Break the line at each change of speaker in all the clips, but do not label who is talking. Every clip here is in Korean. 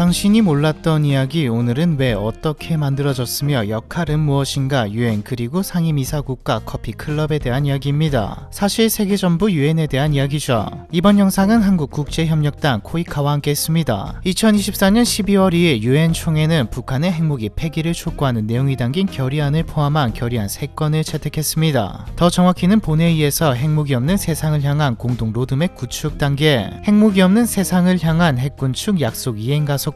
당신이 몰랐던 이야기, 오늘은 왜 어떻게 만들어졌으며 역할은 무엇인가, 유엔 그리고 상임이사국가 커피클럽에 대한 이야기입니다. 사실 세계 전부 유엔에 대한 이야기죠. 이번 영상은 한국국제협력단 코이카와 함께 했습니다. 2024년 12월 2일 유엔 총회는 북한의 핵무기 폐기를 촉구하는 내용이 담긴 결의안을 포함한 결의안 3건을 채택했습니다. 더 정확히는 본회의에서 핵무기 없는 세상을 향한 공동 로드맵 구축 단계, 핵무기 없는 세상을 향한 핵군축 약속 이행 가속화,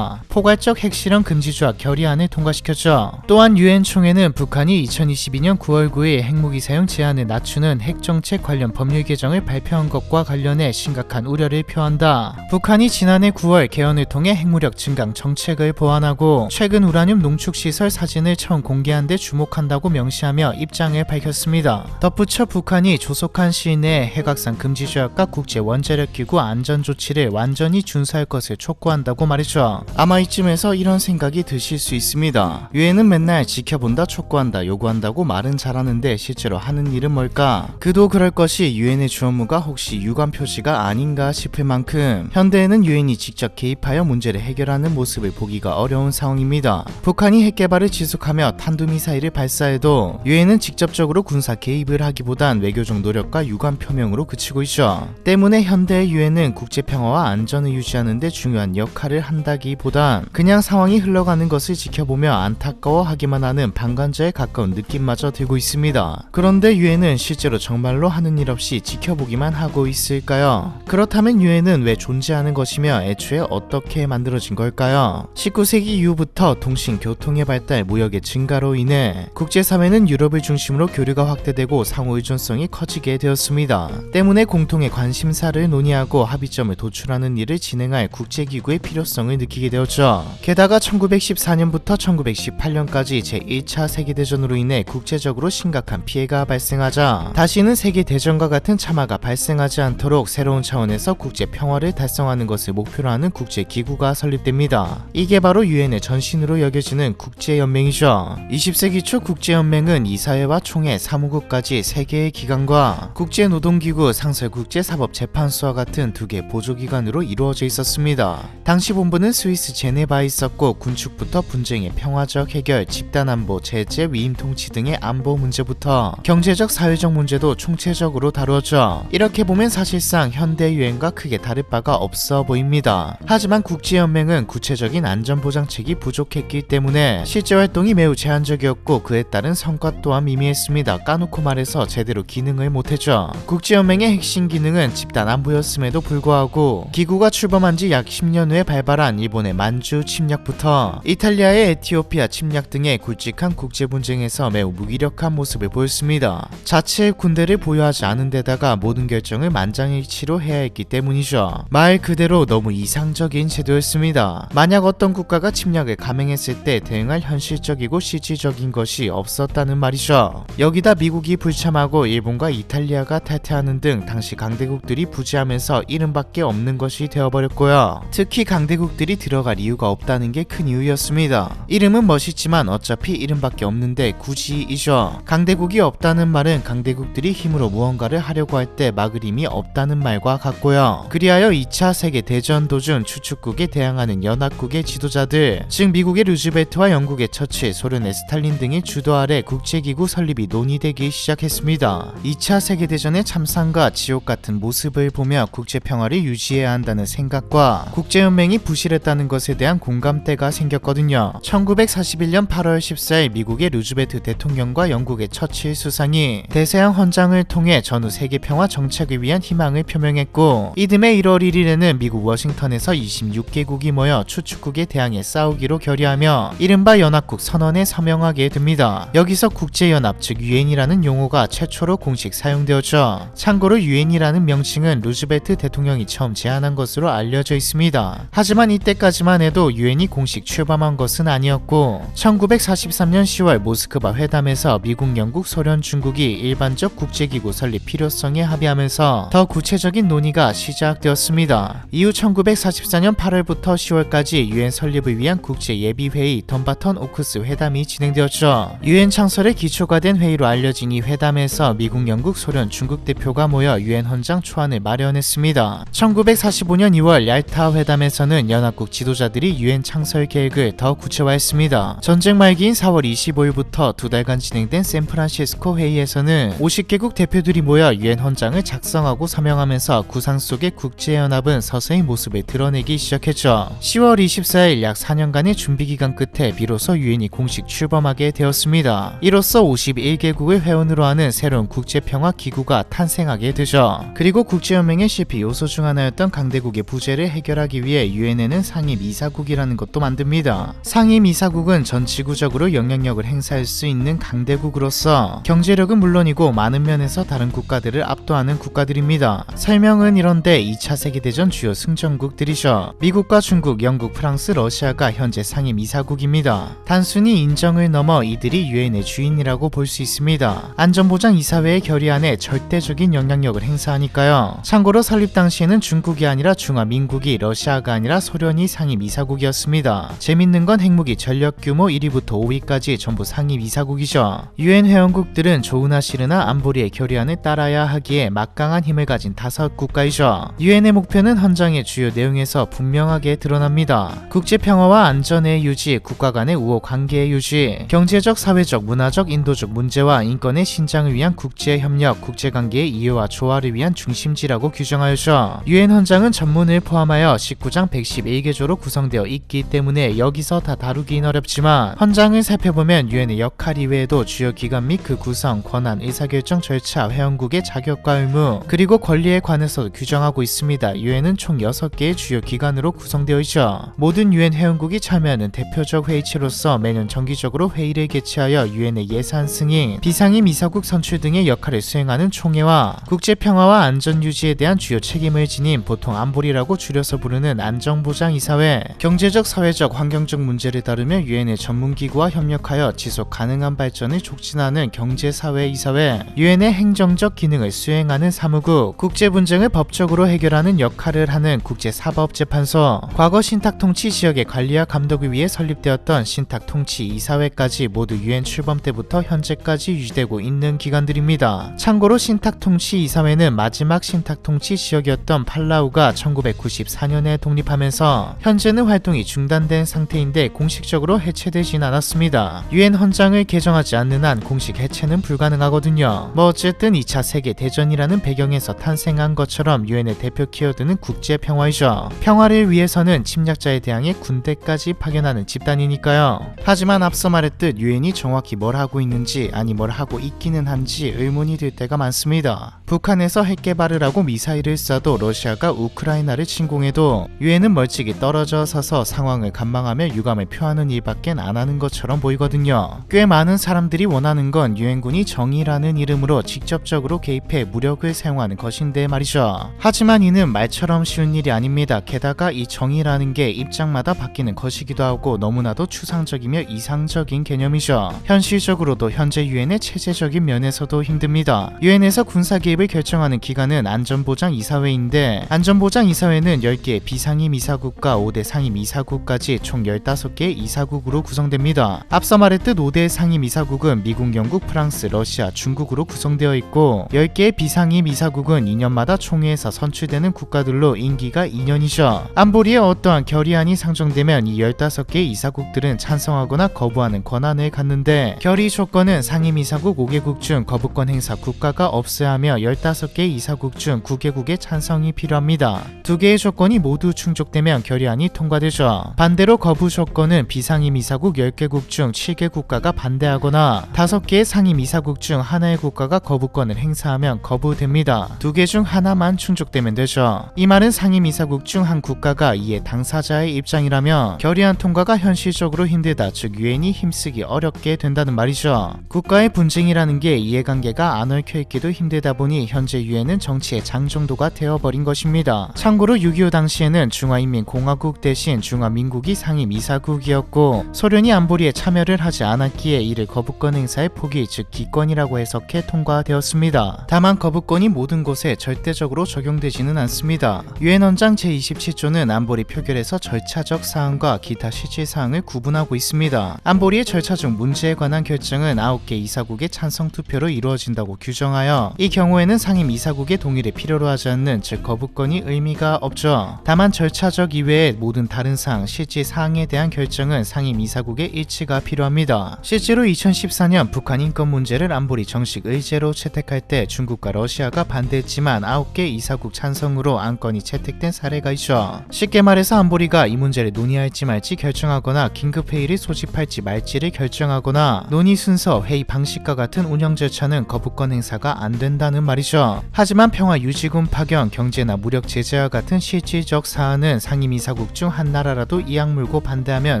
포괄적 핵실험 금지 조약 결의안을 통과시켰죠. 또한 유엔 총회는 북한이 2022년 9월 9일 핵무기 사용 제한을 낮추는 핵정책 관련 법률 개정을 발표한 것과 관련해 심각한 우려를 표한다. 북한이 지난해 9월 개헌을 통해 핵무력 증강 정책을 보완하고 최근 우라늄 농축시설 사진을 처음 공개한 데 주목한다고 명시하며 입장을 밝혔습니다. 덧붙여 북한이 조속한 시일 내에 핵확산 금지 조약과 국제원자력기구 안전조치를 완전히 준수할 것을 촉구한다고 말했죠. 아마 이쯤에서 이런 생각이 드실 수 있습니다. 유엔은 맨날 지켜본다, 촉구한다, 요구한다고 말은 잘하는데 실제로 하는 일은 뭘까? 그도 그럴 것이 유엔의 주 업무가 혹시 유관 표시가 아닌가 싶을 만큼 현대에는 유엔이 직접 개입하여 문제를 해결하는 모습을 보기가 어려운 상황입니다. 북한이 핵 개발을 지속하며 탄도미사일을 발사해도 유엔은 직접적으로 군사 개입을 하기보단 외교적 노력과 유관 표명으로 그치고 있죠. 때문에 현대의 유엔은 국제평화와 안전을 유지하는 데 중요한 역할을 한다기보단 그냥 상황이 흘러가는 것을 지켜보며 안타까워하기만 하는 방관자에 가까운 느낌마저 들고 있습니다. 그런데 유엔은 실제로 정말로 하는 일 없이 지켜보기만 하고 있을까요? 그렇다면 유엔은 왜 존재하는 것이며 애초에 어떻게 만들어진 걸까요? 19세기 이후부터 통신, 교통의 발달, 무역의 증가로 인해 국제사회는 유럽을 중심으로 교류가 확대되고 상호 의존성이 커지게 되었습니다. 때문에 공통의 관심사를 논의하고 합의점을 도출하는 일을 진행할 국제기구의 필요성을 느끼게 되었죠. 게다가 1914년부터 1918년까지 제1차 세계대전으로 인해 국제적으로 심각한 피해가 발생하자 다시는 세계대전과 같은 참화가 발생하지 않도록 새로운 차원에서 국제평화를 달성하는 것을 목표로 하는 국제기구가 설립됩니다. 이게 바로 유엔의 전신으로 여겨지는 국제연맹이죠. 20세기 초 국제연맹은 이사회와 총회, 사무국까지 3개의 기관과 국제노동기구, 상설국제사법재판소와 같은 2개 보조기관으로 이루어져 있었습니다. 당시 본부는 스위스 제네바에 있었고 군축부터 분쟁의 평화적 해결, 집단안보, 제재, 위임 통치 등의 안보 문제부터 경제적, 사회적 문제도 총체적으로 다루었죠. 이렇게 보면 사실상 현대 유엔과 크게 다를 바가 없어 보입니다. 하지만 국제연맹은 구체적인 안전보장책이 부족했기 때문에 실제 활동이 매우 제한적이었고 그에 따른 성과 또한 미미했습니다. 까놓고 말해서 제대로 기능을 못했죠. 국제연맹의 핵심 기능은 집단안보였음에도 불구하고 기구가 출범한 지 약 10년 후에 발발한 일본의 만주 침략부터 이탈리아의 에티오피아 침략 등의 굵직한 국제 분쟁에서 매우 무기력한 모습을 보였습니다. 자체의 군대를 보유하지 않은 데다가 모든 결정을 만장일치로 해야 했기 때문이죠. 말 그대로 너무 이상적인 제도였습니다. 만약 어떤 국가가 침략을 감행했을 때 대응할 현실적이고 실질적인 것이 없었다는 말이죠. 여기다 미국이 불참하고 일본과 이탈리아가 탈퇴하는 등 당시 강대국들이 부재하면서 이름밖에 없는 것이 되어버렸고요. 특히 강대국들이 들어갈 이유가 없다는 게 큰 이유였습니다. 이름은 멋있지만 어차피 이름밖에 없는데 굳이이죠. 강대국이 없다는 말은 강대국들이 힘으로 무언가를 하려고 할 때 막을 힘이 없다는 말과 같고요. 그리하여 2차 세계대전 도중 추축국에 대항하는 연합국의 지도자들, 즉 미국의 루즈벨트와 영국의 처칠, 소련의 스탈린 등의 주도 아래 국제기구 설립이 논의되기 시작했습니다. 2차 세계대전의 참상과 지옥 같은 모습을 보며 국제평화를 유지해야 한다는 생각과 국제연맹이 부실했다는 것에 대한 공감대가 생겼거든요. 1941년 8월 14일 미국의 루즈벨트 대통령과 영국의 처칠 수상이 대서양 헌장을 통해 전후 세계평화 정착을 위한 희망을 표명했고 이듬해 1월 1일에는 미국 워싱턴에서 26개국이 모여 추축국에 대항해 싸우기로 결의하며 이른바 연합국 선언에 서명하게 됩니다. 여기서 국제연합, 즉 유엔이라는 용어가 최초로 공식 사용되었죠. 참고로 유엔이라는 명칭은 루즈벨트 대통령이 처음 제안한 것으로 알려져 있습니다. 하지만 이때까지만 해도 유엔이 공식 출범한 것은 아니었고 1943년 10월 모스크바 회담에서 미국, 영국, 소련, 중국이 일반적 국제기구 설립 필요성에 합의하면서 더 구체적인 논의가 시작되었습니다. 이후 1944년 8월부터 10월까지 유엔 설립을 위한 국제예비회의 덤바턴 오크스 회담이 진행되었죠. 유엔 창설의 기초가 된 회의로 알려진 이 회담에서 미국, 영국, 소련, 중국 대표가 모여 유엔 헌장 초안을 마련했습니다. 1945년 2월 얄타 회담에서는 연합 연합국 지도자들이 유엔 창설 계획을 더 구체화했습니다. 전쟁 말기인 4월 25일부터 2달간 진행된 샌프란시스코 회의에서는 50개국 대표들이 모여 유엔 헌장을 작성하고 서명하면서 구상 속의 국제연합은 서서히 모습을 드러내기 시작했죠. 10월 24일 약 4년간의 준비기간 끝에 비로소 유엔이 공식 출범하게 되었습니다. 이로써 51개국을 회원으로 하는 새로운 국제평화기구가 탄생하게 되죠. 그리고 국제연맹의 실패 요소 중 하나였던 강대국의 부재를 해결하기 위해 유엔에는 상임이사국이라는 것도 만듭니다. 상임이사국은 전 지구적으로 영향력을 행사할 수 있는 강대국으로서 경제력은 물론이고 많은 면에서 다른 국가들을 압도하는 국가들입니다. 설명은 이런데 2차 세계대전 주요 승전국들이죠. 미국과 중국, 영국, 프랑스, 러시아가 현재 상임이사국입니다. 단순히 인정을 넘어 이들이 유엔의 주인이라고 볼 수 있습니다. 안전보장이사회의 결의안에 절대적인 영향력을 행사하니까요. 참고로 설립 당시에는 중국이 아니라 중화민국이, 러시아가 아니라 소련이 상임이사국이었습니다. 재밌는 건 핵무기 전력 규모 1위부터 5위까지 전부 상임이사국이죠. 유엔 회원국들은 좋으나 싫으나 안보리의 결의안을 따라야 하기에 막강한 힘을 가진 5국가이죠. 유엔의 목표는 헌장의 주요 내용에서 분명하게 드러납니다. 국제평화와 안전의 유지, 국가 간의 우호 관계의 유지, 경제적, 사회적, 문화적, 인도적 문제와 인권의 신장을 위한 국제협력, 국제관계의 이해와 조화를 위한 중심지라고 규정하였죠. 유엔 헌장은 전문을 포함하여 19장 111개조로 구성되어 있기 때문에 여기서 다 다루긴 어렵지만 헌장을 살펴보면 유엔의 역할 이외에도 주요 기관 및 그 구성, 권한, 의사결정 절차, 회원국의 자격과 의무, 그리고 권리에 관해서도 규정하고 있습니다. 유엔은 총 6개의 주요 기관으로 구성되어 있죠. 모든 유엔 회원국이 참여하는 대표적 회의체로서 매년 정기적으로 회의를 개최하여 유엔의 예산 승인, 비상임 이사국 선출 등의 역할을 수행하는 총회와 국제평화와 안전유지에 대한 주요 책임을 지닌 보통 안보리라고 줄여서 부르는 안정보장이사회, 경제적, 사회적, 환경적 문제를 다루며 유엔의 전문기구와 협력하여 지속 가능한 발전을 촉진하는 경제사회이사회, 유엔의 행정적 기능을 수행하는 사무국, 국제분쟁을 법적으로 해결하는 역할을 하는 국제사법재판소, 과거 신탁통치 지역의 관리와 감독을 위해 설립되었던 신탁통치이사회까지 모두 유엔 출범 때부터 현재까지 유지되고 있는 기관들입니다. 참고로 신탁통치이사회는 마지막 신탁통치 지역이었던 팔라우가 1994년에 독립하면서 현재는 활동이 중단된 상태인데 공식적으로 해체되진 않았습니다. 유엔 헌장을 개정하지 않는 한 공식 해체는 불가능하거든요. 뭐 어쨌든 2차 세계대전이라는 배경에서 탄생한 것처럼 유엔의 대표 키워드는 국제평화이죠. 평화를 위해서는 침략자에 대항해 군대까지 파견하는 집단이니까요. 하지만 앞서 말했듯 유엔이 정확히 뭘 하고 있는지, 아니 뭘 하고 있기는 한지 의문이 들 때가 많습니다. 북한에서 핵 개발을 하고 미사일을 쏴도 러시아가 우크라이나를 침공해도 유엔은 멀찍이 떨어져 서서 상황을 관망하며 유감을 표하는 일밖엔 안 하는 것처럼 보이거든요. 꽤 많은 사람들이 원하는 건 유엔군이 정의라는 이름으로 직접적으로 개입해 무력을 사용하는 것인데 말이죠. 하지만 이는 말처럼 쉬운 일이 아닙니다. 게다가 이 정의라는 게 입장마다 바뀌는 것이기도 하고 너무나도 추상적이며 이상적인 개념이죠. 현실적으로도 현재 유엔의 체제적인 면에서도 힘듭니다. 유엔에서 군사 개입을 결정하는 기관은 안전보장이사회인데 안전보장이사회는 10개의 비상임이사국과 5대 상임이사국까지 총 15개의 이사국으로 구성됩니다. 앞서 말했듯 5대 상임이사국은 미국, 영국, 프랑스, 러시아, 중국으로 구성되어 있고 10개의 비상임이사국은 2년마다 총회에서 선출되는 국가들로 임기가 2년이죠. 안보리에 어떠한 결의안이 상정되면 이 15개의 이사국들은 찬성하거나 거부하는 권한을 갖는데 결의 조건은 상임이사국 5개국 중 거부권 행사 국가가 없어야 하며 15개의 이사국 중 9개국의 찬성이 필요합니다. 2개의 조건이 모두 충족되면 결의안이 통과되죠. 반대로 거부 조건은 비상임이사국 10개국 중 7개 국가가 반대하거나 5개의 상임이사국 중 하나의 국가가 거부권을 행사하면 거부됩니다. 2개 중 하나만 충족되면 되죠. 이 말은 상임이사국 중 한 국가가 이에 당사자의 입장이라면 결의안 통과가 현실적으로 힘들다, 즉 유엔이 힘쓰기 어렵게 된다는 말이죠. 국가의 분쟁이라는 게 이해관계가 안 얽혀있기도 힘들다 보니 현재 유엔은 정치의 장정도가 되어버린 것입니다. 참고로 6.25 당시에는 중화인민공화국 대신 중화민국이 상임이사국이었고 소련이 안보리에 참여를 하지 않았기에 이를 거부권 행사의 포기, 즉 기권이라고 해석해 통과되었습니다. 다만 거부권이 모든 곳에 절대적으로 적용되지는 않습니다. 유엔 헌장 제27조는 안보리 표결에서 절차적 사항과 기타 실질 사항을 구분하고 있습니다. 안보리의 절차적 문제에 관한 결정은 9개 이사국의 찬성 투표로 이루어진다고 규정하여 이 경우에는 상임 이사국의 동의를 필요로 하지 않는, 즉 거부권이 의미가 없죠. 다만 절차적 이외의 모든 다른 사항, 실제 사항에 대한 결정은 상임이사국의 일치가 필요합니다. 실제로 2014년 북한 인권 문제를 안보리 정식 의제로 채택할 때 중국과 러시아가 반대했지만 9개 이사국 찬성으로 안건이 채택된 사례가 있죠. 쉽게 말해서 안보리가 이 문제를 논의할지 말지 결정하거나 긴급회의를 소집할지 말지를 결정하거나 논의 순서, 회의 방식과 같은 운영 절차는 거부권 행사가 안 된다는 말이죠. 하지만 평화유지군 파견, 경제나 무력 제재와 같은 실질적 사안은 상임이사국 중 한 나라라도 이악 물고 반대하면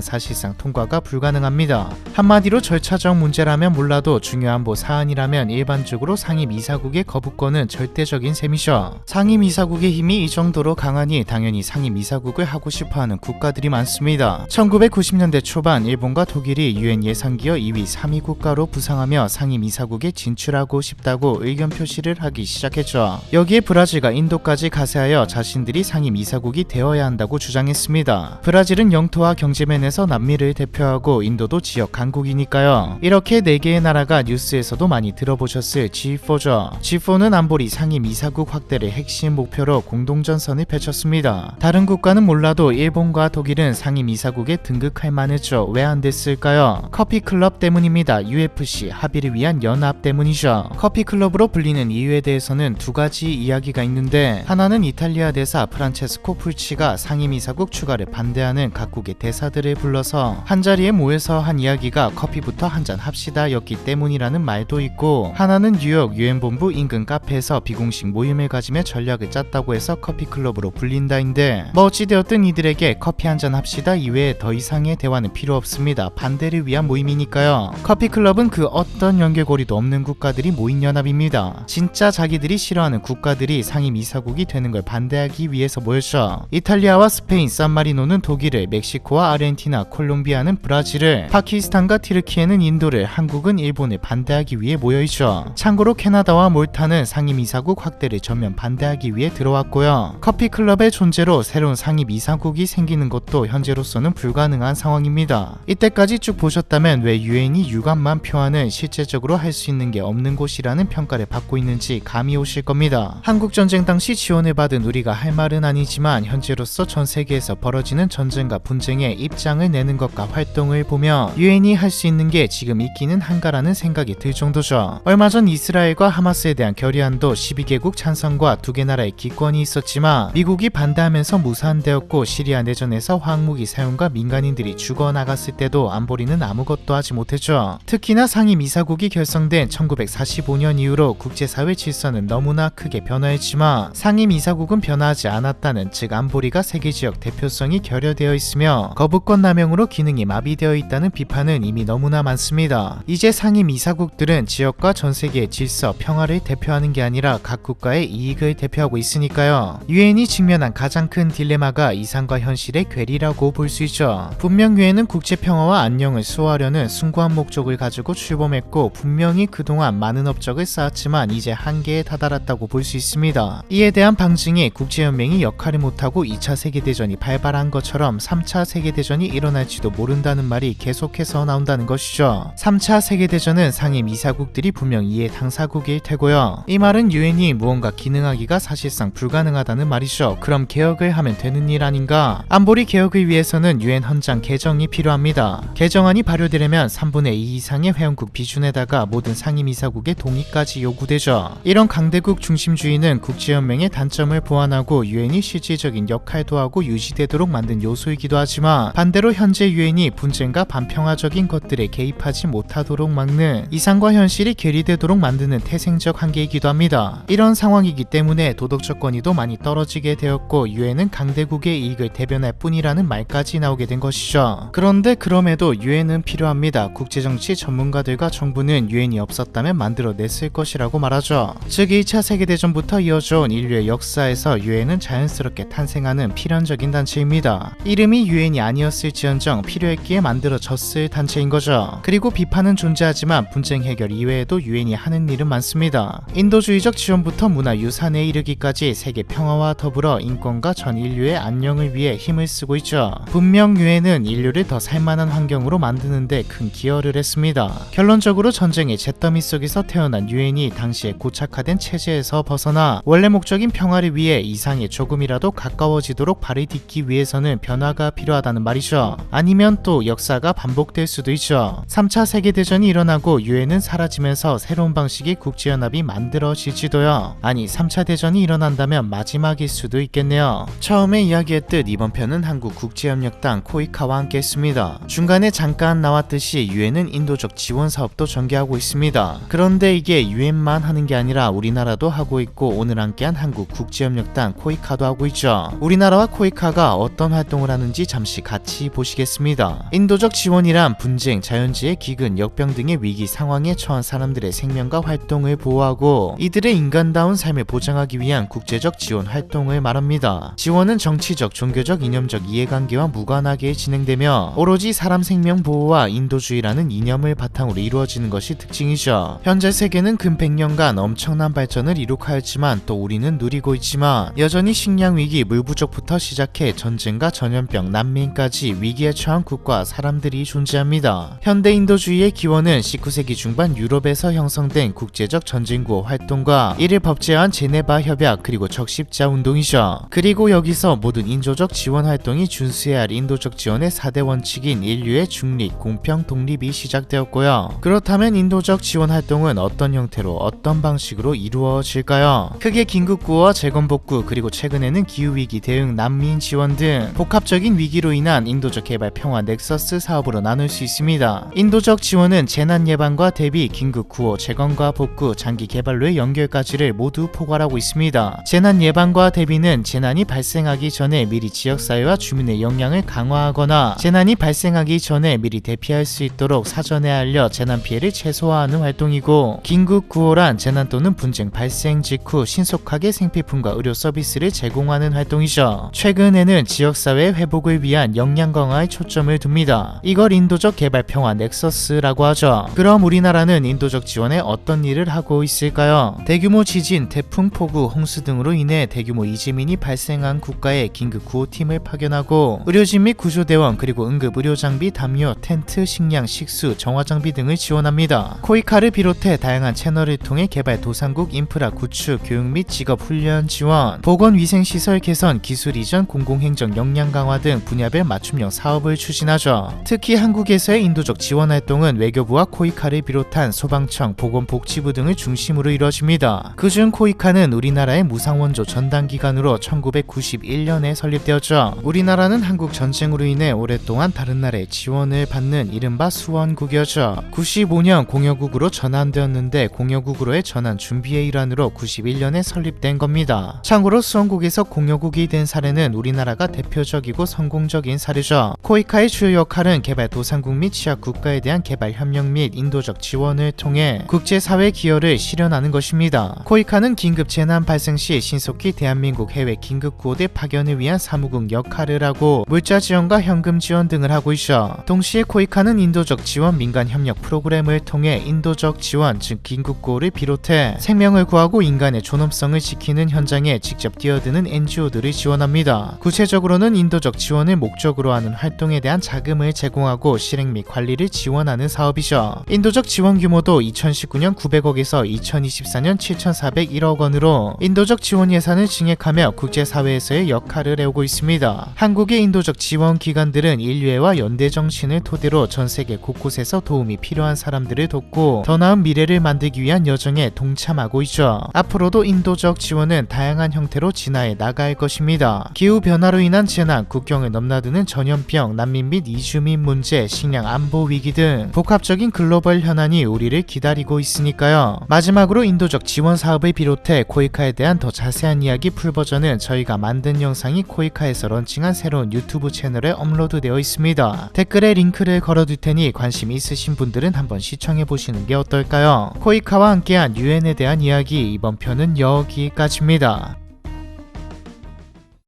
사실상 통과가 불가능합니다. 한마디로 절차적 문제라면 몰라도 중요한 사안이라면 일반적으로 상임이사국의 거부권은 절대적인 셈이죠. 상임이사국의 힘이 이 정도로 강하니 당연히 상임이사국을 하고 싶어하는 국가들이 많습니다. 1990년대 초반 일본과 독일이 유엔 예산기여 2위, 3위 국가로 부상하며 상임이사국에 진출하고 싶다고 의견 표시를 하기 시작했죠. 여기에 브라질과 인도까지 가세하여 자신들이 상임이사국이 되어야 한다고 주장했습니다. 브라질은 영토와 경제면에서 남미를 대표하고 인도도 지역 강국이니까요. 이렇게 4개의 나라가 뉴스에서도 많이 들어보셨을 G4죠. G4는 안보리 상임이사국 확대를 핵심 목표로 공동전선을 펼쳤습니다. 다른 국가는 몰라도 일본과 독일은 상임이사국에 등극할 만했죠. 왜 안 됐을까요? 커피클럽 때문입니다. UFC 합의를 위한 연합 때문이죠. 커피클럽으로 불리는 이유에 대해서는 두 가지 이야기가 있는데, 하나는 이탈리아 대사 프란체스코 풀치가 상임이사국 추가를 반대하는 각국의 대사들을 불러서 한자리에 모여서 한 이야기가 커피부터 한잔 합시다 였기 때문이라는 말도 있고, 하나는 뉴욕 유엔본부 인근 카페에서 비공식 모임을 가지며 전략을 짰다고 해서 커피클럽으로 불린다인데, 어찌되었든 이들에게 커피 한잔 합시다 이외에 더 이상의 대화는 필요 없습니다. 반대를 위한 모임이니까요. 커피클럽은 그 어떤 연결고리도 없는 국가들이 모인 연합입니다. 진짜 자기들이 싫어하는 국가들이 상임이사국이 되는 걸 반대하기 위해서 모였죠. 이탈리아와 스페인, 산마리노는 독일을, 멕시코와 아르헨티나, 콜롬비아는 브라질을, 파키스탄과 티르키에는 인도를, 한국은 일본을 반대하기 위해 모여있죠. 참고로 캐나다와 몰타는 상임이사국 확대를 전면 반대하기 위해 들어왔고요. 커피클럽의 존재로 새로운 상임이사국이 생기는 것도 현재로서는 불가능한 상황입니다. 이때까지 쭉 보셨다면 왜 유엔이 유감만 표하는 실제적으로 할 수 있는 게 없는 곳이라는 평가를 받고 있는지 감이 오실 겁니다. 한국전쟁 당시 지원을 받은 우리가 할 말은 아니지만 현재로서 전 세계에서 벌어지는 전쟁과 분쟁에 입장을 내는 것과 활동을 보며 유엔이 할 수 있는 게 지금 있기는 한가라는 생각이 들 정도죠. 얼마 전 이스라엘과 하마스에 대한 결의안도 12개국 찬성과 2개 나라의 기권이 있었지만 미국이 반대하면서 무산되었고, 시리아 내전에서 화학무기 사용과 민간인들이 죽어나갔을 때도 안보리는 아무것도 하지 못했죠. 특히나 상임이사국이 결성된 1945년 이후로 국제사회 질서는 너무나 크게 변화했지만 상임이사국은 변화하지 않았다는, 즉 안보리가 세계지역 대표성이 결여되어 있으며 거부권 남용으로 기능이 마비되어 있다는 비판은 이미 너무나 많습니다. 이제 상임이사국들은 지역과 전세계의 질서, 평화를 대표하는 게 아니라 각 국가의 이익을 대표하고 있으니까요. 유엔이 직면한 가장 큰 딜레마가 이상과 현실의 괴리라고 볼 수 있죠. 분명 유엔은 국제평화와 안녕을 수호하려는 숭고한 목적을 가지고 출범했고, 분명히 그동안 많은 업적을 쌓았지만 이제 한계에 다다랐다고 볼 수 있습니다. 이에 대한 방증이 국제연맹이 역할을 못하고 2차 세계대전이 발발한 것처럼 3차 세계대전이 일어날지도 모른다는 말이 계속해서 나온다는 것이죠. 3차 세계대전은 상임이사국들이 분명 이에 당사국일 테고요. 이 말은 유엔이 무언가 기능하기가 사실상 불가능하다는 말이죠. 그럼 개혁을 하면 되는 일 아닌가? 안보리 개혁을 위해서는 유엔 헌장 개정이 필요합니다. 개정안이 발효되려면 3분의 2 이상의 회원국 비준에다가 모든 상임이사국의 동의까지 요구되죠. 이런 강대국 중심주의는 국제연맹의 단점을 보완하고 유엔이 실질적인 역할도 하고 유지되도록 만든 요소이기도 하지만, 반대로 현재 유엔이 분쟁과 반평화적인 것들에 개입하지 못하도록 막는, 이상과 현실이 괴리되도록 만드는 태생적 한계이기도 합니다. 이런 상황이기 때문에 도덕적 권위도 많이 떨어지게 되었고, 유엔은 강대국의 이익을 대변할 뿐이라는 말까지 나오게 된 것이죠. 그런데 그럼에도 유엔은 필요합니다. 국제정치 전문가들과 정부는 유엔이 없었다면 만들어냈을 것이라고 말하죠. 즉 1차 세계대전부터 이어져온 인류의 역사에서 유엔은 자연스럽게 탄생하는 필연적인 단체입니다. 이름이 유엔이 아니었을지언정 필요했기에 만들어졌을 단체인 거죠. 그리고 비판은 존재하지만 분쟁 해결 이외에도 유엔이 하는 일은 많습니다. 인도주의적 지원부터 문화유산에 이르기까지 세계 평화와 더불어 인권과 전 인류의 안녕을 위해 힘을 쓰고 있죠. 분명 유엔은 인류를 더 살만한 환경으로 만드는데 큰 기여를 했습니다. 결론적으로 전쟁의 잿더미 속에서 태어난 유엔이 당시에 고착화된 체제에서 벗어나 원래 목적인 평화를 위해 이상에 조금이라도 가까워지도록 발을 딛기 위해서는 변화가 필요하다는 말이죠. 아니면 또 역사가 반복될 수도 있죠. 3차 세계대전이 일어나고 유엔은 사라지면서 새로운 방식의 국제연합이 만들어질지도요. 아니 3차 대전이 일어난다면 마지막일 수도 있겠네요. 처음에 이야기했듯 이번 편은 한국 국제협력당 코이카와 함께 했습니다. 중간에 잠깐 나왔듯이 유엔은 인도적 지원 사업도 전개하고 있습니다. 그런데 이게 유엔만 하는 게 아니라 우리나라도 하고 있고 오늘 함께한 한국 국제협력당 코이카도 하고 있죠. 우리나라와 코이카가 어떤 활동을 하는지 잠시 같이 보시겠습니다. 인도적 지원이란 분쟁, 자연재해, 기근, 역병 등의 위기 상황에 처한 사람들의 생명과 활동을 보호하고 이들의 인간다운 삶을 보장하기 위한 국제적 지원 활동을 말합니다. 지원은 정치적, 종교적, 이념적 이해관계와 무관하게 진행되며 오로지 사람 생명 보호와 인도주의라는 이념을 바탕으로 이루어지는 것이 특징이죠. 현재 세계는 근 100년간 엄청난 발전을 이룩하였지만 또 우리는 누리고 있지만 여전히 식량 위기, 물 부족부터 시작해 전쟁과 전염병, 난민까지 위기에 처한 국가, 사람들이 존재합니다. 현대 인도주의의 기원은 19세기 중반 유럽에서 형성된 국제적 전쟁구호 활동과 이를 법제화한 제네바 협약 그리고 적십자 운동이죠. 그리고 여기서 모든 인도적 지원 활동이 준수해야 할 인도적 지원의 4대 원칙인 인류의 중립, 공평, 독립이 시작되었고요. 그렇다면 인도적 지원 활동은 어떤 형태로 어떤 방식으로 이루어질까요? 크게 긴급구호와 재건복구 그리고 최근에는 기후위기 대응, 난민 지원 등 복합적인 위기로 인한 인도적 개발 평화 넥서스 사업으로 나눌 수 있습니다. 인도적 지원은 재난 예방과 대비, 긴급구호, 재건과 복구, 장기 개발로의 연결까지를 모두 포괄하고 있습니다. 재난 예방과 대비는 재난이 발생하기 전에 미리 지역사회와 주민의 역량을 강화하거나 재난이 발생하기 전에 미리 대피할 수 있도록 사전에 알려 재난 피해를 최소화하는 활동이고, 긴급구호란 재난 또는 분쟁 발생 직후 신속하게 생필품과 의료 서비스를 제공하는 활동이죠. 최근에는 지역사회 회복을 위한 역량 강화에 초점을 둡니다. 이걸 인도적 개발 평화 넥서스라고 하죠. 그럼 우리나라는 인도적 지원에 어떤 일을 하고 있을까요? 대규모 지진, 태풍, 폭우, 홍수 등으로 인해 대규모 이재민이 발생한 국가에 긴급구호팀을 파견하고 의료진 및 구조대원 그리고 응급의료장비, 담요, 텐트, 식량, 식수, 정화장비 등을 지원합니다. 코이카를 비롯해 다양한 채널을 통해 개발도상국 인프라 구축, 교육 및 직업훈련 지원, 보건위생시설 개선, 기술 이전, 공공행정 역량 강화 등 분야별 맞춤형 사업을 추진하죠. 특히 한국에서의 인도적 지원 활동은 외교부와 코이카를 비롯한 소방청, 보건복지부 등을 중심으로 이루어집니다. 그중 코이카는 우리나라의 무상원조 전담기관으로 1991년에 설립되었죠. 우리나라는 한국 전쟁으로 인해 오랫동안 다른 나라의 지원을 받는 이른바 수원국이었죠. 95년 공여국으로 전환되었는데 공여국으로의 전환 준비의 일환으로 91년에 설립된 겁니다. 참고로 수원국에서 공여국이 된 사례는 우리나라가 대표적이고 성공적인 사례죠. 코이카의 주요 역할은 개발도상국 및 취약국가에 대한 개발협력 및 인도적 지원을 통해 국제사회 기여를 실현하는 것입니다. 코이카는 긴급 재난 발생 시 신속히 대한민국 해외 긴급구호대 파견을 위한 사무국 역할을 하고 물자 지원과 현금 지원 등을 하고 있어. 동시에 코이카는 인도적 지원 민간 협력 프로그램을 통해 인도적 지원, 즉 긴급구호를 비롯해 생명을 구하고 인간의 존엄성을 지키는 현장에 직접 뛰어드는 NGO들을 지원합니다. 구체적으로는 인도적 지원을 목적으로 하는 활동에 대한 자금을 제공하고 실행 및 관리를 지원하는 사업이죠. 인도적 지원 규모도 2019년 900억에서 2024년 7,401억 원으로 인도적 지원 예산을 증액하며 국제사회에서의 역할을 해오고 있습니다. 한국의 인도적 지원 기관들은 인류애와 연대정신을 토대로 전세계 곳곳에서 도움이 필요한 사람들을 돕고 더 나은 미래를 만들기 위한 여정에 동참하고 있죠. 앞으로도 인도적 지원은 다양한 형태로 진화해 나갈 것입니다. 기후변화로 인한 재난, 국경을 넘나드는 전염병, 난민 및 이주민 문제, 식량 안보 위기 등 복합적인 글로벌 현안이 우리를 기다리고 있으니까요. 마지막으로 인도적 지원 사업을 비롯해 코이카에 대한 더 자세한 이야기 풀버전은 저희가 만든 영상이 코이카에서 런칭한 새로운 유튜브 채널에 업로드되어 있습니다. 댓글에 링크를 걸어둘 테니 관심 있으신 분들은 한번 시청해보시는 게 어떨까요? 코이카와 함께한 유엔에 대한 이야기, 이번 편은 여기까지입니다.